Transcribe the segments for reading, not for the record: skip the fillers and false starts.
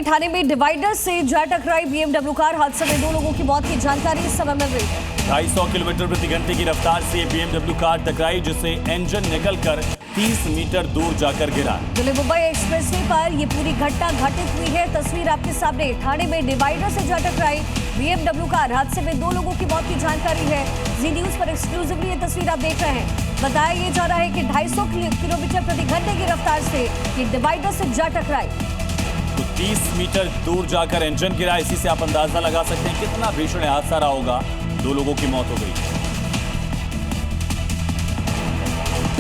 थाने में डिवाइडर से जा टकराई बीएमडब्ल्यू कार। हादसे में 2 लोगों की मौत की जानकारी इस समय मिल रही है। 250 किलोमीटर प्रति घंटे की रफ्तार से बीएमडब्ल्यू कार टकराई, जिससे इंजन निकलकर 30 मीटर दूर जाकर गिरा। दिल्ली मुंबई एक्सप्रेसवे पर ये पूरी घटना घटित हुई है। तस्वीर आपके सामने। थाने में डिवाइडर से जा टकराई बीएमडब्ल्यू कार। हादसे में 2 लोगों की मौत की जानकारी है। जी न्यूज पर एक्सक्लूसिवली ये तस्वीर आप देख रहे हैं। बताया ये जा रहा है कि 250 किलोमीटर प्रति घंटे की रफ्तार से ये डिवाइडर से जा टकराई, तो 30 मीटर दूर जाकर इंजन गिरा। इसी से आप अंदाजा लगा सकते हैं कितना भीषण हादसा रहा होगा। 2 लोगों की मौत हो गई।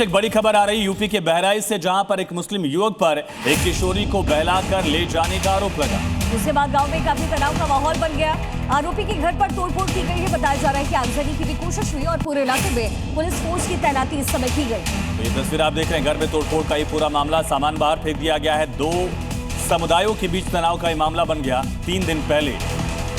एक बड़ी खबर आ रही यूपी के बहराइच से, जहां पर एक मुस्लिम युवक पर एक किशोरी को बहलाकर ले जाने का आरोप लगा। उसके बाद गांव में काफी तनाव का माहौल बन गया। आरोपी के घर पर तोड़फोड़ की गई है। बताया जा रहा है कि आगजनी की भी कोशिश हुई और पूरे इलाके में पुलिस फोर्स की तैनाती इस समय की गई। तो ये तस्वीर आप देख रहे हैं, घर में तोड़फोड़ का ये पूरा मामला। सामान बाहर फेंक दिया गया है। 2 समुदायों के बीच तनाव का ये मामला बन गया। 3 दिन पहले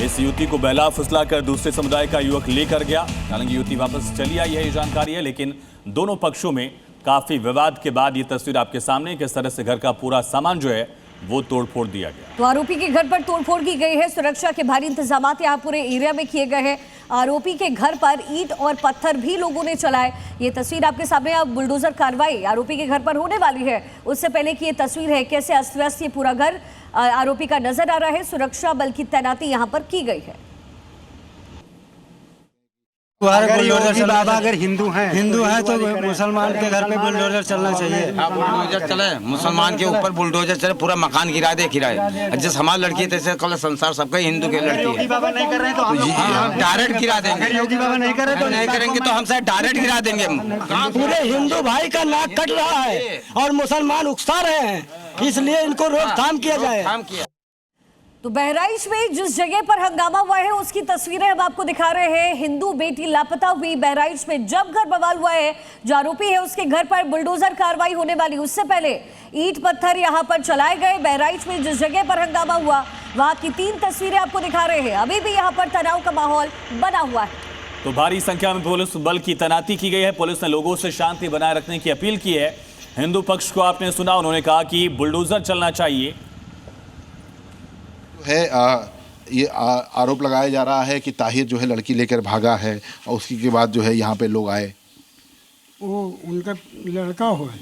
इस युवती को बहला फुसला कर दूसरे समुदाय का युवक लेकर गया। हालांकि युवती वापस चली आई है, ये जानकारी है, लेकिन दोनों पक्षों में काफी विवाद के बाद ये तस्वीर आपके सामने, किस तरह से घर का पूरा सामान जो है वो तोड़फोड़ दिया गया। तो आरोपी के घर पर तोड़फोड़ की गई है। सुरक्षा के भारी इंतजामात यहाँ पूरे एरिया में किए गए हैं। आरोपी के घर पर ईंट और पत्थर भी लोगों ने चलाए। ये तस्वीर आपके सामने। अब बुलडोजर कार्रवाई आरोपी के घर पर होने वाली है। उससे पहले की ये तस्वीर है, कैसे अस्त व्यस्त ये पूरा घर आरोपी का नजर आ रहा है। सुरक्षा बल की तैनाती यहाँ पर की गई है। बाबा अगर हिंदू हैं तो मुसलमान के घर पे बुलडोजर चलना चाहिए। हाँ, बुलडोजर चले, मुसलमान के ऊपर बुलडोजर चले, पूरा मकान गिरा दे जिस हमारी लड़की है तैसे कल संसार सबका हिंदू की लड़की है। बाबा नहीं कर रहे तो हम डायरेक्ट गिरा देंगे। योगी बाबा नहीं कर रहे तो नहीं करेंगे तो हम शायद डायरेक्ट गिरा देंगे। पूरे हिंदू भाई का नाक कट रहा है और मुसलमान उकसा रहे हैं, इसलिए इनको रोकथाम किया जाए। तो बहराइच में जिस जगह पर हंगामा हुआ है उसकी तस्वीरें हम आपको दिखा रहे हैं। हिंदू बेटी लापता हुई बहराइच में जब घर बवाल हुआ है, जो आरोपी है उसके घर पर बुलडोजर कार्रवाई होने वाली, उससे पहले ईंट पत्थर यहां पर चलाए गए। बहराइच में जिस जगह पर हंगामा हुआ वहां की 3 तस्वीरें आपको दिखा रहे हैं। अभी भी यहां पर तनाव का माहौल बना हुआ है। तो भारी संख्या में पुलिस बल की तैनाती की गई है। पुलिस ने लोगों से शांति बनाए रखने की अपील की है। हिंदू पक्ष को आपने सुना, उन्होंने कहा कि बुलडोजर चलना चाहिए है। ये आरोप लगाया जा रहा है कि ताहिर जो है लड़की लेकर भागा है और उसकी के बाद जो है यहाँ पे लोग आए। वो उनका लड़का हो है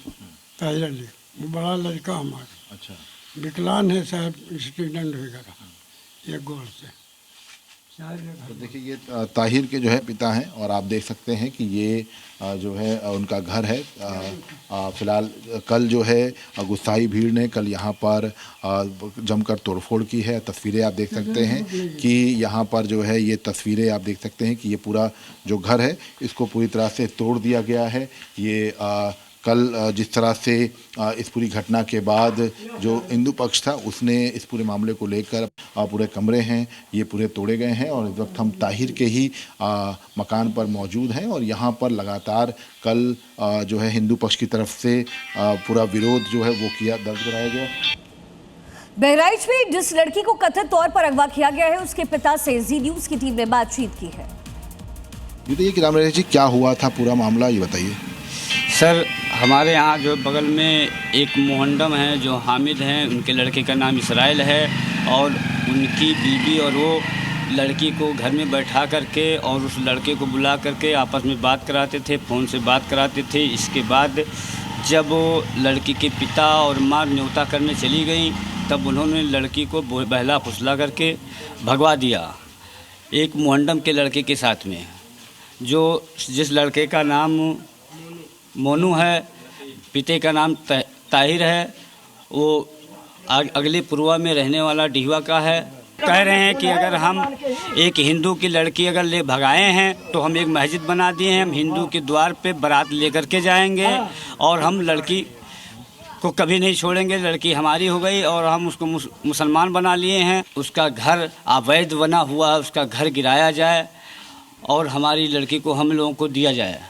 ताहिर अली, वो बड़ा लड़का हमारा। अच्छा, विकलांग है साहब, एक्सीडेंट हो गया ये गोल से। तो देखिए ये ताहिर के जो है पिता हैं और आप देख सकते हैं कि ये जो है उनका घर है। फिलहाल कल जो है गुस्साई भीड़ ने कल यहाँ पर जमकर तोड़फोड़ की है। तस्वीरें आप देख सकते हैं कि यहाँ पर जो है ये तस्वीरें आप देख सकते हैं कि ये पूरा जो घर है इसको पूरी तरह से तोड़ दिया गया है। ये कल जिस तरह से इस पूरी घटना के बाद जो हिंदू पक्ष था उसने इस पूरे मामले को लेकर पूरे कमरे हैं ये पूरे तोड़े गए हैं और इस वक्त हम ताहिर के ही मकान पर मौजूद हैं और यहाँ पर लगातार कल जो है हिंदू पक्ष की तरफ से पूरा विरोध जो है वो दर्ज कराया गया। बहराइच में जिस लड़की को कथित तौर पर अगवा किया गया है उसके पिता से जी न्यूज की टीम ने बातचीत की है। बताइए कि राम जी क्या हुआ था, पूरा मामला ये बताइए। सर, हमारे यहाँ जो बगल में एक मोहंडम है जो हामिद हैं, उनके लड़के का नाम इसराइल है और उनकी बीवी और वो लड़की को घर में बैठा करके और उस लड़के को बुला करके आपस में बात कराते थे, फ़ोन से बात कराते थे। इसके बाद जब वो लड़की के पिता और माँ न्योता करने चली गई तब उन्होंने लड़की को बहला फुसला करके भगवा दिया एक मोहंडम के लड़के के साथ में, जिस लड़के का नाम मोनू है, पिते का नाम ताहिर है। वो अगले पुरवा में रहने वाला डिहवा का है। कह रहे हैं कि अगर हम एक हिंदू की लड़की अगर ले भगाए हैं तो हम एक मस्जिद बना दिए हैं, हम हिंदू के द्वार पे बारात लेकर के जाएंगे और हम लड़की को कभी नहीं छोड़ेंगे। लड़की हमारी हो गई और हम उसको मुसलमान बना लिए हैं। उसका घर अवैध बना हुआ है, उसका घर गिराया जाए और हमारी लड़की को हम लोगों को दिया जाए।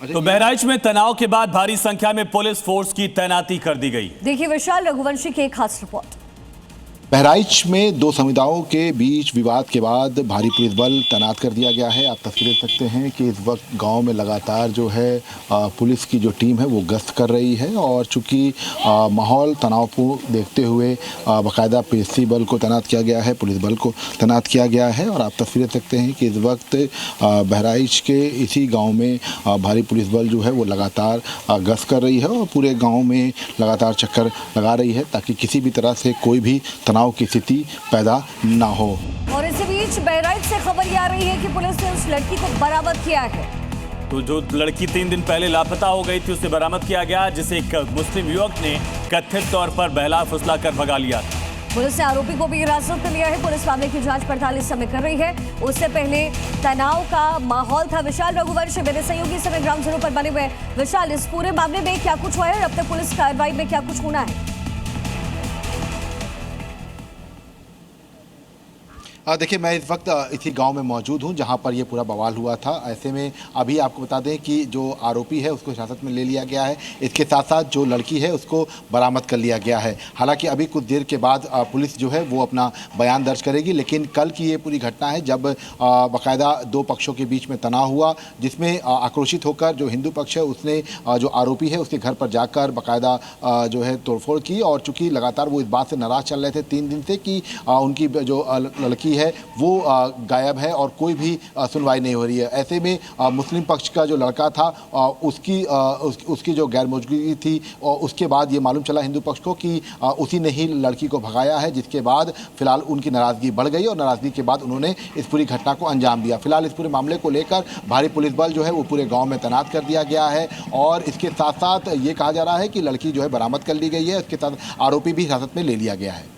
तो बहराइच में तनाव के बाद भारी संख्या में पुलिस फोर्स की तैनाती कर दी गई। देखिए विशाल रघुवंशी की एक खास रिपोर्ट। बहराइच में दो समुदायों के बीच विवाद के बाद भारी पुलिस बल तैनात कर दिया गया है। आप तस्वीरें देख सकते हैं कि इस वक्त गांव में लगातार जो है पुलिस की जो टीम है वो गश्त कर रही है और चूंकि माहौल तनावपूर्ण देखते हुए बाकायदा पीएससी बल को तैनात किया गया है, पुलिस बल को तैनात किया गया है। और आप तस्वीरें देख सकते हैं कि इस वक्त बहराइच के इसी गाँव में भारी पुलिस बल जो है वो लगातार गश्त कर रही है और पूरे गाँव में लगातार चक्कर लगा रही है ताकि किसी भी तरह से कोई भी तनाव की स्थिति पैदा ना हो। और इसी बीच बहराइच से खबर ये आ रही है कि पुलिस ने उस लड़की को बरामद किया है। तो जो लड़की 3 दिन पहले लापता हो गई थी उसे बरामद किया गया, जिसे एक मुस्लिम युवक ने कथित तौर पर बहला फुसला कर भगा लिया था। पुलिस ने आरोपी को भी हिरासत में लिया है। पुलिस मामले की जांच पड़ताल इस समय कर रही है। उससे पहले तनाव का माहौल था। विशाल रघुवंश मेरे सहयोगी समय ग्राउंड जीरो पर बने हुए। विशाल, इस पूरे मामले में क्या कुछ हुआ है और अब तक पुलिस कार्रवाई में क्या कुछ होना है? देखिए, मैं इस वक्त इसी गांव में मौजूद हूं जहां पर ये पूरा बवाल हुआ था। ऐसे में अभी आपको बता दें कि जो आरोपी है उसको हिरासत में ले लिया गया है। इसके साथ साथ जो लड़की है उसको बरामद कर लिया गया है। हालांकि अभी कुछ देर के बाद पुलिस जो है वो अपना बयान दर्ज करेगी, लेकिन कल की ये पूरी घटना है जब बाकायदा दो पक्षों के बीच में तनाव हुआ, जिसमें आक्रोशित होकर जो हिंदू पक्ष है उसने जो आरोपी है उसके घर पर जाकर बाकायदा जो है तोड़फोड़ की। और चूँकि लगातार वो इस बात से नाराज़ चल रहे थे 3 दिन से कि उनकी जो लड़की है वो गायब है और कोई भी सुनवाई नहीं हो रही है। ऐसे में मुस्लिम पक्ष का जो लड़का था उसकी जो गैर मौजूदगी थी और उसके बाद ये मालूम चला हिंदू पक्ष को कि उसी ने ही लड़की को भगाया है, जिसके बाद फिलहाल उनकी नाराज़गी बढ़ गई और नाराज़गी के बाद उन्होंने इस पूरी घटना को अंजाम दिया। फिलहाल इस पूरे मामले को लेकर भारी पुलिस बल जो है वो पूरे गाँव में तैनात कर दिया गया है और इसके साथ साथ ये कहा जा रहा है कि लड़की जो है बरामद कर ली गई है। इसके साथ आरोपी भी हिरासत में ले लिया गया है।